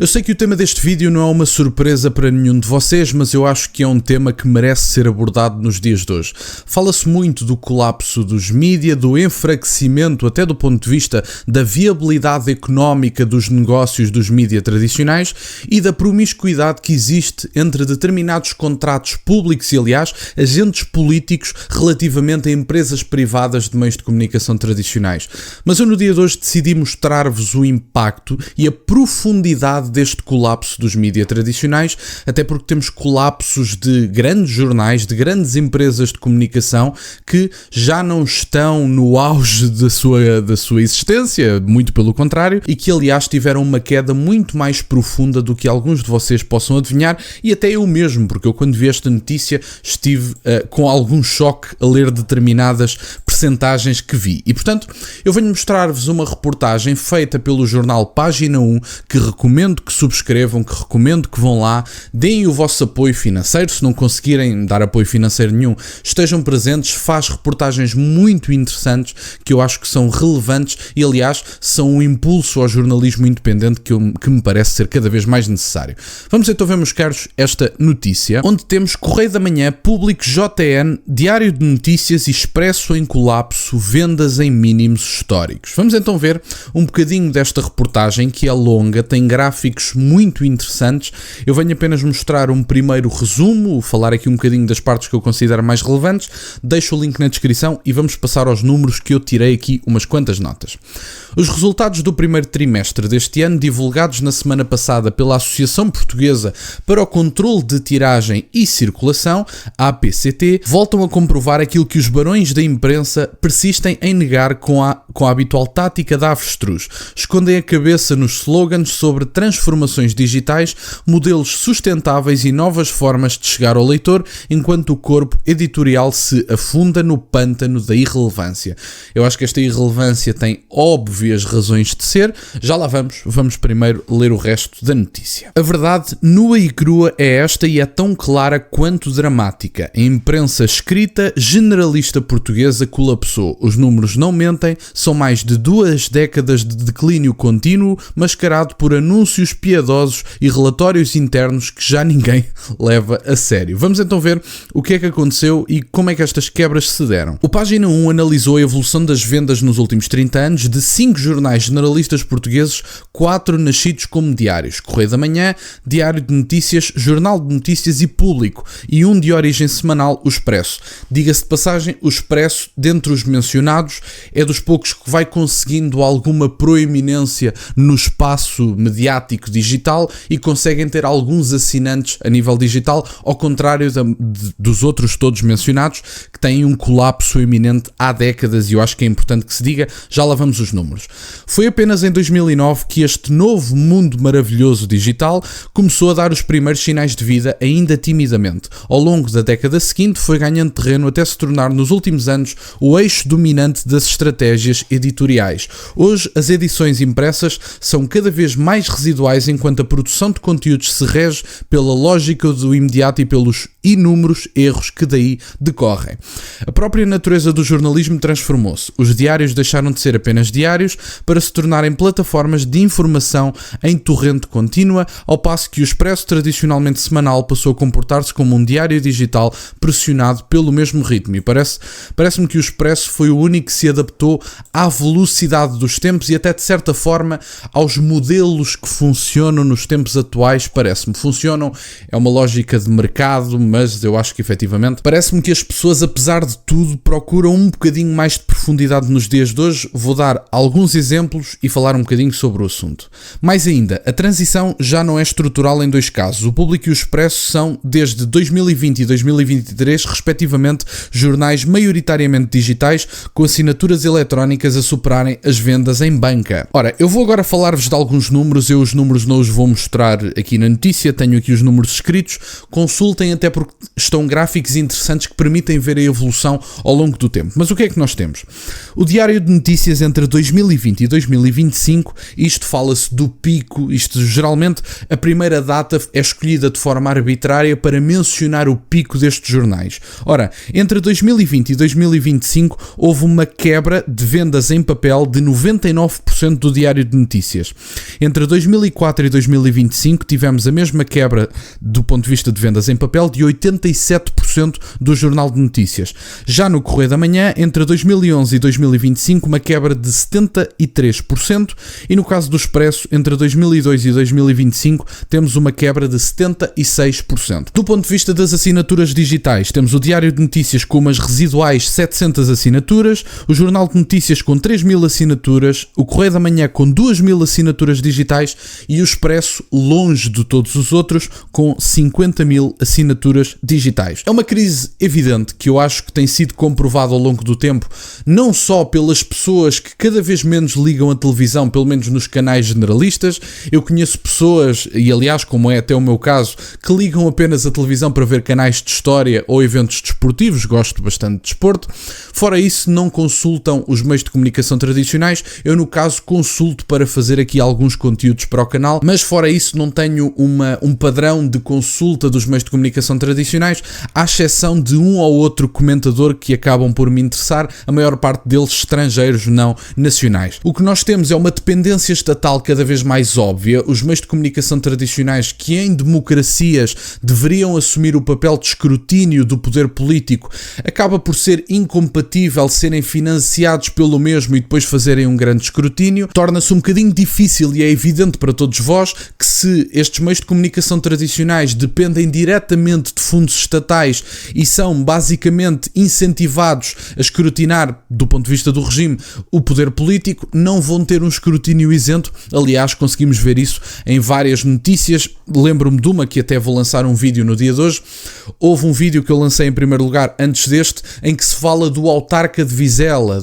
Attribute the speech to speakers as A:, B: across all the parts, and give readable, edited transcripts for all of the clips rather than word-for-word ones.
A: Eu sei que o tema deste vídeo não é uma surpresa para nenhum de vocês, mas eu acho que é um tema que merece ser abordado nos dias de hoje. Fala-se muito do colapso dos mídia, do enfraquecimento, até do ponto de vista da viabilidade económica dos negócios dos mídia tradicionais e da promiscuidade que existe entre determinados contratos públicos e, aliás, agentes políticos relativamente a empresas privadas de meios de comunicação tradicionais. Mas eu no dia de hoje decidi mostrar-vos o impacto e a profundidade deste colapso dos mídia tradicionais, até porque temos colapsos de grandes jornais, de grandes empresas de comunicação que já não estão no auge da sua existência, muito pelo contrário, e que aliás tiveram uma queda muito mais profunda do que alguns de vocês possam adivinhar, e até eu mesmo, porque eu quando vi esta notícia estive com algum choque a ler determinadas percentagens que vi. E portanto, eu venho mostrar-vos uma reportagem feita pelo jornal Página 1, que recomendo que subscrevam, que recomendo que vão lá, deem o vosso apoio financeiro, se não conseguirem dar apoio financeiro nenhum, estejam presentes, faz reportagens muito interessantes, que eu acho que são relevantes e aliás são um impulso ao jornalismo independente que me parece ser cada vez mais necessário. Vamos então ver, meus caros, esta notícia, onde temos Correio da Manhã, Público, JN, Diário de Notícias e Expresso em colapso, vendas em mínimos históricos. Vamos então ver um bocadinho desta reportagem, que é longa, tem gráficos muito interessantes. Eu venho apenas mostrar um primeiro resumo, falar aqui um bocadinho das partes que eu considero mais relevantes, deixo o link na descrição e vamos passar aos números, que eu tirei aqui umas quantas notas. Os resultados do primeiro trimestre deste ano, divulgados na semana passada pela Associação Portuguesa para o Controlo de Tiragem e Circulação, a APCT, voltam a comprovar aquilo que os barões da imprensa persistem em negar com a habitual tática da avestruz. Escondem a cabeça nos slogans sobre transformações digitais, modelos sustentáveis e novas formas de chegar ao leitor, enquanto o corpo editorial se afunda no pântano da irrelevância. Eu acho que esta irrelevância tem óbvias razões de ser. Já lá vamos primeiro ler o resto da notícia. A verdade nua e crua é esta e é tão clara quanto dramática. A imprensa escrita generalista portuguesa colapsou. Os números não mentem, são mais de 2 décadas de declínio contínuo, mascarado por anúncios piedosos e relatórios internos que já ninguém leva a sério. Vamos então ver o que é que aconteceu e como é que estas quebras se deram. O Página 1 analisou a evolução das vendas nos últimos 30 anos de 5 jornais generalistas portugueses, 4 nascidos como diários: Correio da Manhã, Diário de Notícias, Jornal de Notícias e Público, e um de origem semanal, o Expresso. Diga-se de passagem, o Expresso, dentre os mencionados, é dos poucos que vai conseguindo alguma proeminência no espaço mediático digital e conseguem ter alguns assinantes a nível digital, ao contrário dos outros todos mencionados, que têm um colapso iminente há décadas, e eu acho que é importante que se diga. Já lá vamos os números. Foi apenas em 2009 que este novo mundo maravilhoso digital começou a dar os primeiros sinais de vida, ainda timidamente. Ao longo da década seguinte foi ganhando terreno até se tornar nos últimos anos o eixo dominante das estratégias editoriais. Hoje as edições impressas são cada vez mais residuais, enquanto a produção de conteúdos se rege pela lógica do imediato e pelos inúmeros erros que daí decorrem. A própria natureza do jornalismo transformou-se. Os diários deixaram de ser apenas diários para se tornarem plataformas de informação em torrente contínua, ao passo que o Expresso, tradicionalmente semanal, passou a comportar-se como um diário digital pressionado pelo mesmo ritmo. E parece-me que o Expresso foi o único que se adaptou à velocidade dos tempos e até de certa forma aos modelos que funcionam nos tempos atuais. Parece-me funcionam, é uma lógica de mercado, mas eu acho que efetivamente parece-me que as pessoas, apesar de tudo, procuram um bocadinho mais de profundidade nos dias de hoje. Vou dar alguns exemplos e falar um bocadinho sobre o assunto. Mais ainda, a transição já não é estrutural em dois casos. O Público e o Expresso são, desde 2020 e 2023, respectivamente, jornais maioritariamente digitais, com assinaturas eletrónicas a superarem as vendas em banca. Ora, eu vou agora falar-vos de alguns números. Eu os números não os vou mostrar aqui na notícia, tenho aqui os números escritos. Consultem, até porque estão gráficos interessantes que permitem ver a evolução ao longo do tempo. Mas o que é que nós temos? O Diário de Notícias entre 2020 e 2025, isto fala-se do pico, isto geralmente a primeira data é escolhida de forma arbitrária para mencionar o pico destes jornais. Ora, entre 2020 e 2025 2025 houve uma quebra de vendas em papel de 99% do Diário de Notícias. Entre 2004 e 2025 tivemos a mesma quebra do ponto de vista de vendas em papel de 87% do Jornal de Notícias. Já no Correio da Manhã, entre 2011 e 2025, uma quebra de 73%, e no caso do Expresso, entre 2002 e 2025, temos uma quebra de 76%. Do ponto de vista das assinaturas digitais, temos o Diário de Notícias com umas residuais 700 assinaturas, o Jornal de Notícias com 3.000 assinaturas, o Correio da Manhã com 2.000 assinaturas digitais e o Expresso, longe de todos os outros, com 50.000 assinaturas digitais. É uma crise evidente que eu acho que tem sido comprovada ao longo do tempo, não só pelas pessoas que cada vez menos ligam a televisão, pelo menos nos canais generalistas. Eu conheço pessoas, e aliás, como é até o meu caso, que ligam apenas a televisão para ver canais de história ou eventos desportivos, gosto bastante de desporto. Fora isso, não consultam os meios de comunicação tradicionais. Eu, no caso, consulto para fazer aqui alguns conteúdos para o canal, mas fora isso não tenho um padrão de consulta dos meios de comunicação tradicionais, à exceção de um ou outro comentador que acabam por me interessar, a maior parte deles estrangeiros, não nacionais. O que nós temos é uma dependência estatal cada vez mais óbvia. Os meios de comunicação tradicionais, que em democracias deveriam assumir o papel de escrutínio do poder político, acaba por ser incompatível serem financiados pelo mesmo e depois fazerem um grande escrutínio. Torna-se um bocadinho difícil, e é evidente para todos vós que se estes meios de comunicação tradicionais dependem diretamente de fundos estatais e são basicamente incentivados a escrutinar, do ponto de vista do regime, o poder político, não vão ter um escrutínio isento. Aliás, conseguimos ver isso em várias notícias. Lembro-me de uma que até vou lançar um vídeo no dia de hoje. Houve um vídeo que eu lancei em primeiro lugar antes deste, em que se fala do autarca de Vizela.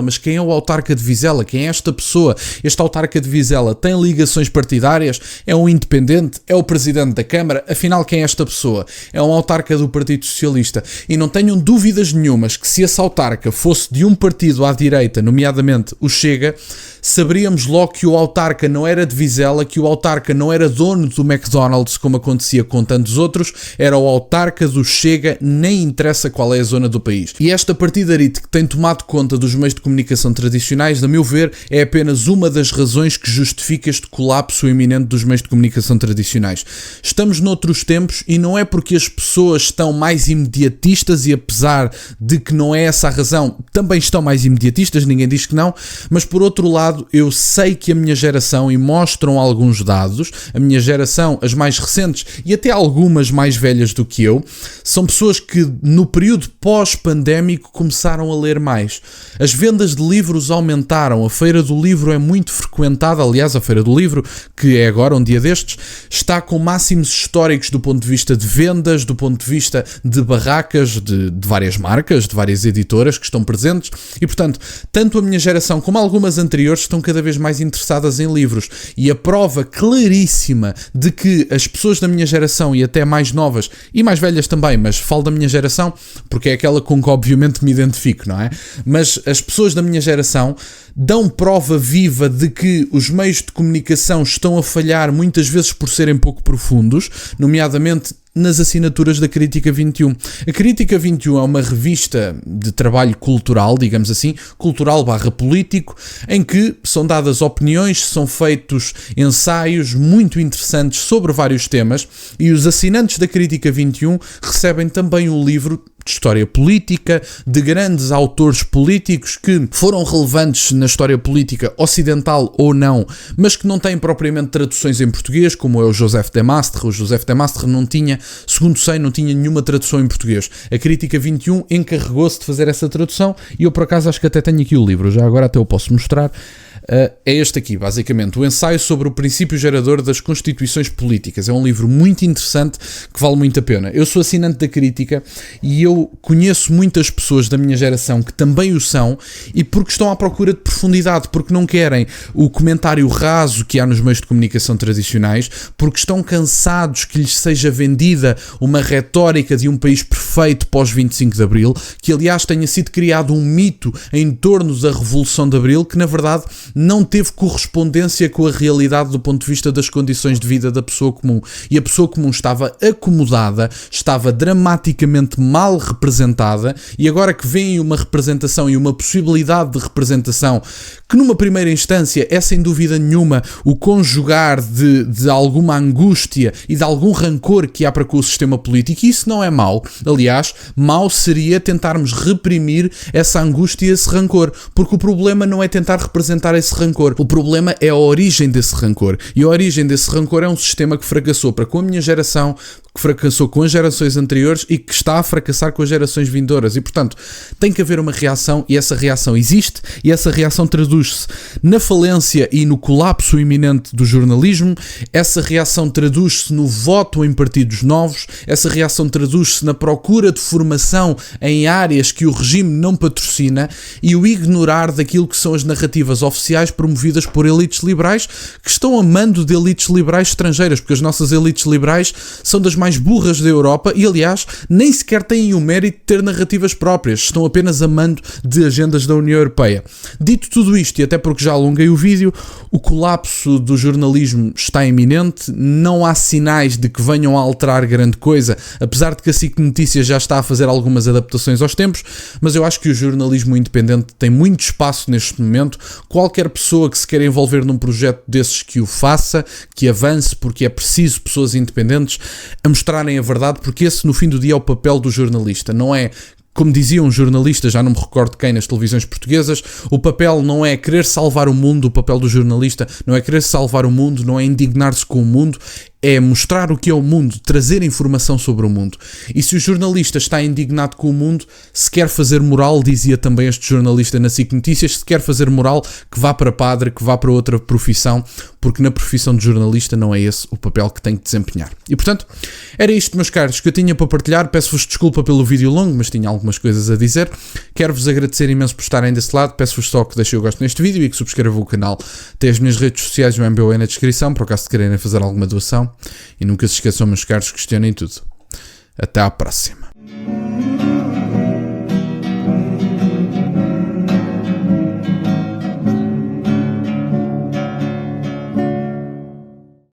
A: Mas quem é o autarca de Vizela? Quem é esta pessoa? Este autarca de Vizela tem ligações partidárias? É um independente? É o presidente da Câmara? Afinal, quem é esta pessoa? É um autarca do Partido Socialista. E não tenham dúvidas nenhumas que se esse autarca fosse de um partido à direita, nomeadamente o Chega, saberíamos logo que o autarca não era de Vizela, que o autarca não era dono do McDonald's, como acontecia com tantos outros, era o autarca do Chega, nem interessa qual é a zona do país. E esta partidarite que tem tomado conta dos meios de comunicação tradicionais, a meu ver, é apenas uma das razões que justifica este colapso iminente dos meios de comunicação tradicionais. Estamos noutros tempos e não é porque as pessoas estão mais imediatistas, e apesar de que não é essa a razão, também estão mais imediatistas, ninguém diz que não, mas por outro lado, eu sei que a minha geração, e mostram alguns dados, a minha geração, as mais recentes e até algumas mais velhas do que eu, são pessoas que no período pós-pandémico começaram a ler mais. As vendas de livros aumentaram, a Feira do Livro é muito frequentada, aliás, a Feira do Livro, que é agora um dia destes, está com máximos históricos do ponto de vista de vendas, do ponto de vista de barracas, de várias marcas, de várias editoras que estão presentes, e portanto, tanto a minha geração como algumas anteriores estão cada vez mais interessadas em livros, e a prova claríssima de que as pessoas da minha geração, e até mais novas e mais velhas também, mas falo da minha geração porque é aquela com que obviamente me identifico, não é? Mas as pessoas da minha geração dão prova viva de que os meios de comunicação estão a falhar, muitas vezes por serem pouco profundos, nomeadamente nas assinaturas da Crítica 21. A Crítica 21 é uma revista de trabalho cultural, digamos assim, cultural/político, em que são dadas opiniões, são feitos ensaios muito interessantes sobre vários temas, e os assinantes da Crítica 21 recebem também um livro de história política, de grandes autores políticos que foram relevantes na história política ocidental ou não, mas que não têm propriamente traduções em português, como é o Joseph de Maistre. O Joseph de Maistre não tinha, segundo sei, não tinha nenhuma tradução em português. A Crítica 21 encarregou-se de fazer essa tradução, e eu por acaso acho que até tenho aqui o livro, já agora até eu posso mostrar. É este aqui, basicamente, o ensaio sobre o princípio gerador das constituições políticas. É um livro muito interessante que vale muito a pena. Eu sou assinante da Crítica e eu conheço muitas pessoas da minha geração que também o são, e porque estão à procura de profundidade, porque não querem o comentário raso que há nos meios de comunicação tradicionais, porque estão cansados que lhes seja vendida uma retórica de um país perfeito pós 25 de Abril, que aliás tenha sido criado um mito em torno da Revolução de Abril, que na verdade não teve correspondência com a realidade do ponto de vista das condições de vida da pessoa comum. E a pessoa comum estava acomodada, estava dramaticamente mal representada, e agora que vem uma representação e uma possibilidade de representação que numa primeira instância é sem dúvida nenhuma o conjugar de alguma angústia e de algum rancor que há para com o sistema político, e isso não é mau. Aliás, mau seria tentarmos reprimir essa angústia e esse rancor, porque o problema não é tentar representar esse rancor, o problema é a origem desse rancor, e a origem desse rancor é um sistema que fracassou para com a minha geração, que fracassou com as gerações anteriores e que está a fracassar com as gerações vindouras, e portanto tem que haver uma reação, e essa reação existe, e essa reação traduz-se na falência e no colapso iminente do jornalismo, essa reação traduz-se no voto em partidos novos, essa reação traduz-se na procura de formação em áreas que o regime não patrocina e o ignorar daquilo que são as narrativas oficiais promovidas por elites liberais que estão a mando de elites liberais estrangeiras, porque as nossas elites liberais são das mais burras da Europa e, aliás, nem sequer têm o mérito de ter narrativas próprias, estão apenas a mando de agendas da União Europeia. Dito tudo isto, e até porque já alonguei o vídeo, o colapso do jornalismo está iminente, não há sinais de que venham a alterar grande coisa, apesar de que a SIC Notícias já está a fazer algumas adaptações aos tempos, mas eu acho que o jornalismo independente tem muito espaço neste momento. Qualquer pessoa que se queira envolver num projeto desses que o faça, que avance, porque é preciso pessoas independentes a mostrarem a verdade, porque esse no fim do dia é o papel do jornalista, não é... Como dizia um jornalista, já não me recordo quem, nas televisões portuguesas, o papel não é querer salvar o mundo, o papel do jornalista não é querer salvar o mundo, não é indignar-se com o mundo, é mostrar o que é o mundo, trazer informação sobre o mundo. E se o jornalista está indignado com o mundo, se quer fazer moral, dizia também este jornalista na SIC Notícias, se quer fazer moral, que vá para padre, que vá para outra profissão, porque na profissão de jornalista não é esse o papel que tem que desempenhar. E portanto, era isto, meus caros, que eu tinha para partilhar. Peço-vos desculpa pelo vídeo longo, mas tinha algumas coisas a dizer. Quero-vos agradecer imenso por estarem desse lado. Peço-vos só que deixem o gosto neste vídeo e que subscrevam o canal. Tem as minhas redes sociais, o MBO na descrição, por acaso de quererem fazer alguma doação. E nunca se esqueçam, meus caros, questionem tudo. Até à próxima.